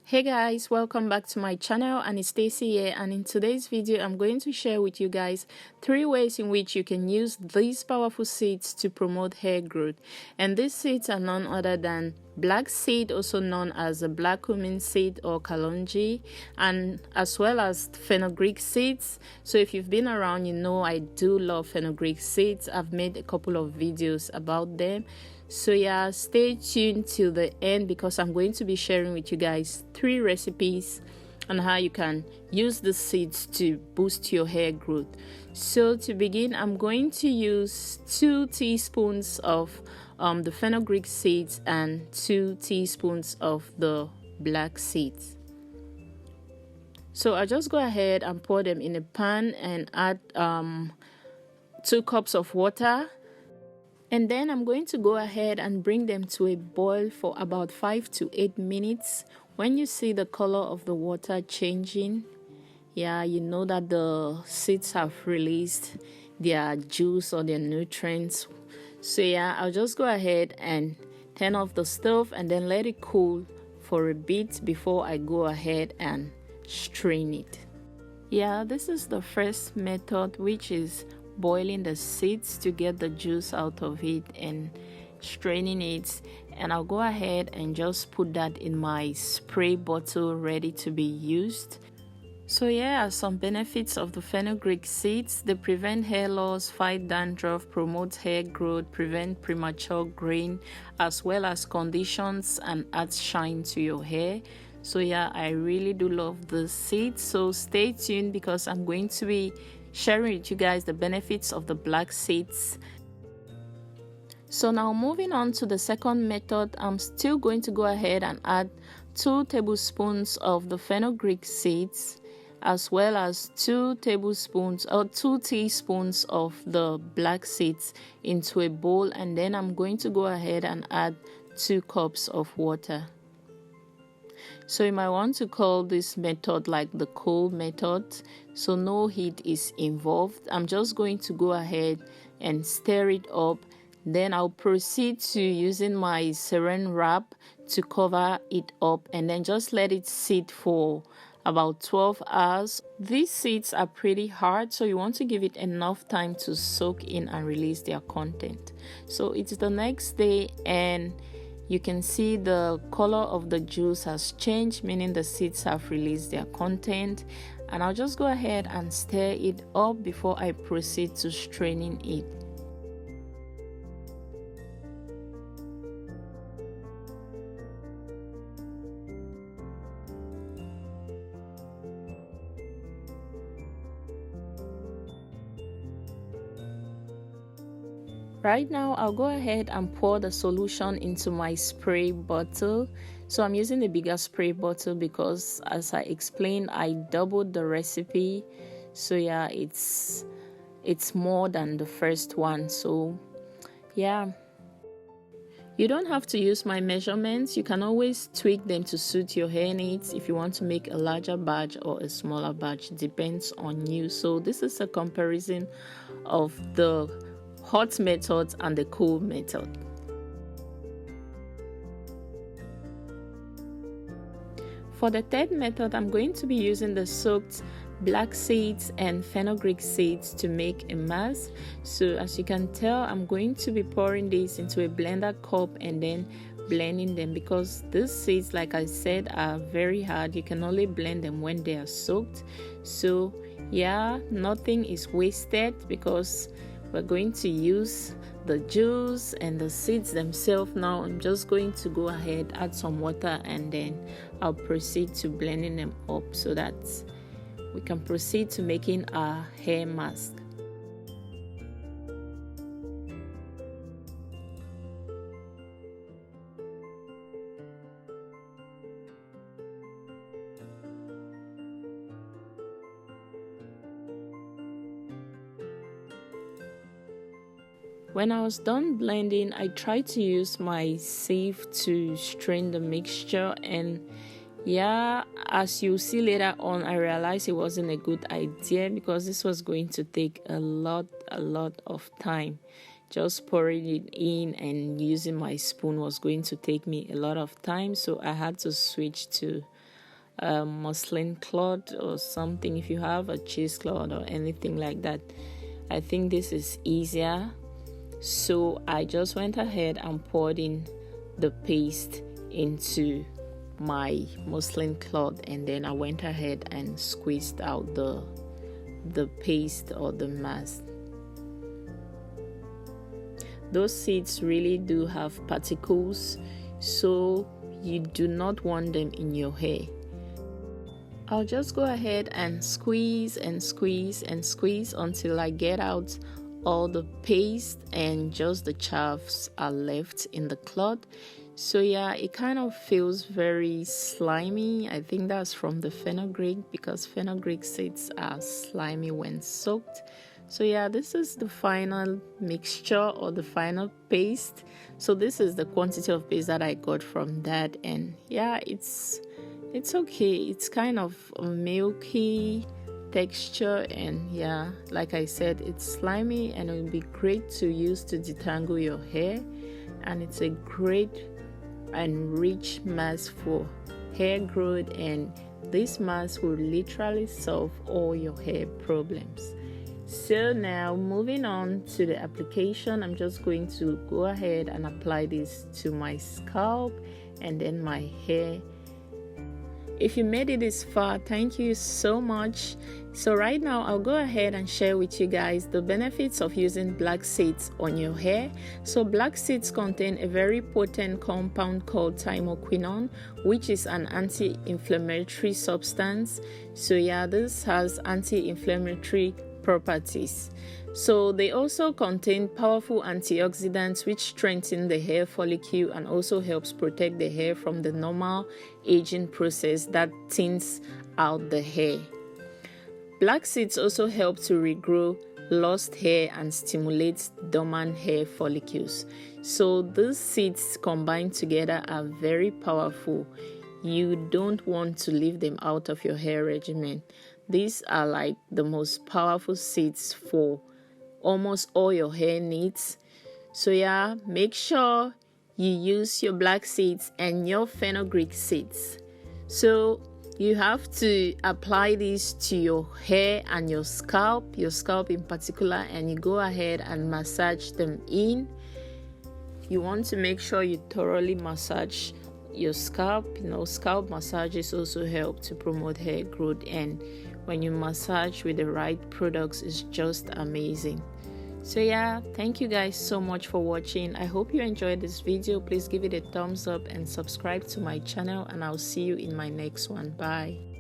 Hey guys, welcome back to my channel, and it's Stacy here, and in today's video I'm going to share with you guys 3 ways in which you can use these powerful seeds to promote hair growth. And these seeds are none other than black seed, also known as a black cumin seed or kalonji, and as well as fenugreek seeds. So if you've been around, you know I do love fenugreek seeds. I've made a couple of videos about them. So yeah, stay tuned till the end because I'm going to be sharing with you guys 3 recipes on how you can use the seeds to boost your hair growth. So to begin, I'm going to use 2 teaspoons of the fenugreek seeds and 2 teaspoons of the black seeds. So I'll just go ahead and pour them in a pan and add 2 cups of water. And then I'm going to go ahead and bring them to a boil for about 5 to 8 minutes. When you see the color of the water changing, yeah, you know that the seeds have released their juice or their nutrients. So yeah, I'll just go ahead and turn off the stove and then let it cool for a bit before I go ahead and strain it. Yeah, this is the first method, which is boiling the seeds to get the juice out of it and straining it. And I'll go ahead and just put that in my spray bottle ready to be used. So yeah, some benefits of the fenugreek seeds: they prevent hair loss, fight dandruff, promote hair growth, prevent premature graying, as well as conditions and adds shine to your hair. So yeah, I really do love the seeds. So stay tuned because I'm going to be sharing with you guys the benefits of the black seeds. So now moving on to the second method, I'm still going to go ahead and add 2 tablespoons of the fenugreek seeds, as well as 2 teaspoons of the black seeds into a bowl, and then I'm going to go ahead and add 2 cups of water. So you might want to call this method like the cold method, so no heat is involved. I'm just going to go ahead and stir it up. Then I'll proceed to using my saran wrap to cover it up and then just let it sit for about 12 hours. These seeds are pretty hard, so you want to give it enough time to soak in and release their content. So it's the next day and you can see the color of the juice has changed, meaning the seeds have released their content. And I'll just go ahead and stir it up before I proceed to straining it. Right now, I'll go ahead and pour the solution into my spray bottle. So I'm using the bigger spray bottle because, as I explained, I doubled the recipe. So yeah, it's more than the first one. So yeah, you don't have to use my measurements. You can always tweak them to suit your hair needs. If you want to make a larger batch or a smaller batch, depends on you. So this is a comparison of the hot method and the cold method. For the third method, I'm going to be using the soaked black seeds and fenugreek seeds to make a mass. So as you can tell, I'm going to be pouring this into a blender cup and then blending them because these seeds, like I said, are very hard. You can only blend them when they are soaked. So yeah, nothing is wasted because we're going to use the juice and the seeds themselves. Now I'm just going to go ahead, add some water, and then I'll proceed to blending them up so that we can proceed to making our hair mask. When I was done blending, I tried to use my sieve to strain the mixture, and yeah, as you'll see later on, I realized it wasn't a good idea because this was going to take a lot of time. Just pouring it in and using my spoon was going to take me a lot of time, so I had to switch to muslin cloth or something, if you have a cheesecloth or anything like that. I think this is easier. So I just went ahead and poured in the paste into my muslin cloth, and then I went ahead and squeezed out the paste or the mass. Those seeds really do have particles, so you do not want them in your hair. I'll just go ahead and squeeze and squeeze and squeeze until I get out all the paste and just the chaffs are left in the cloth. So yeah, it kind of feels very slimy. I think that's from the fenugreek, because fenugreek seeds are slimy when soaked. So yeah, this is the final mixture or the final paste. So this is the quantity of paste that I got from that, and yeah, it's okay. It's kind of a milky texture, and yeah, like I said, it's slimy and it will be great to use to detangle your hair, and it's a great and rich mask for hair growth, and this mask will literally solve all your hair problems. So now moving on to the application, I'm just going to go ahead and apply this to my scalp and then my hair. If you made it this far, thank you so much. So right now I'll go ahead and share with you guys the benefits of using black seeds on your hair. So black seeds contain a very potent compound called thymoquinone, which is an anti-inflammatory substance. So yeah, this has anti-inflammatory properties. So they also contain powerful antioxidants which strengthen the hair follicle and also helps protect the hair from the normal aging process that thins out the hair. Black seeds also help to regrow lost hair and stimulate dormant hair follicles. So these seeds combined together are very powerful. You don't want to leave them out of your hair regimen. These are like the most powerful seeds for almost all your hair needs. So yeah, make sure you use your black seeds and your fenugreek seeds. So you have to apply this to your hair and your scalp in particular, and you go ahead and massage them in. You want to make sure you thoroughly massage your scalp. Scalp massages also help to promote hair growth, and when you massage with the right products, it's just amazing. So yeah, thank you guys so much for watching. I hope you enjoyed this video. Please give it a thumbs up and subscribe to my channel, and I'll see you in my next one. Bye.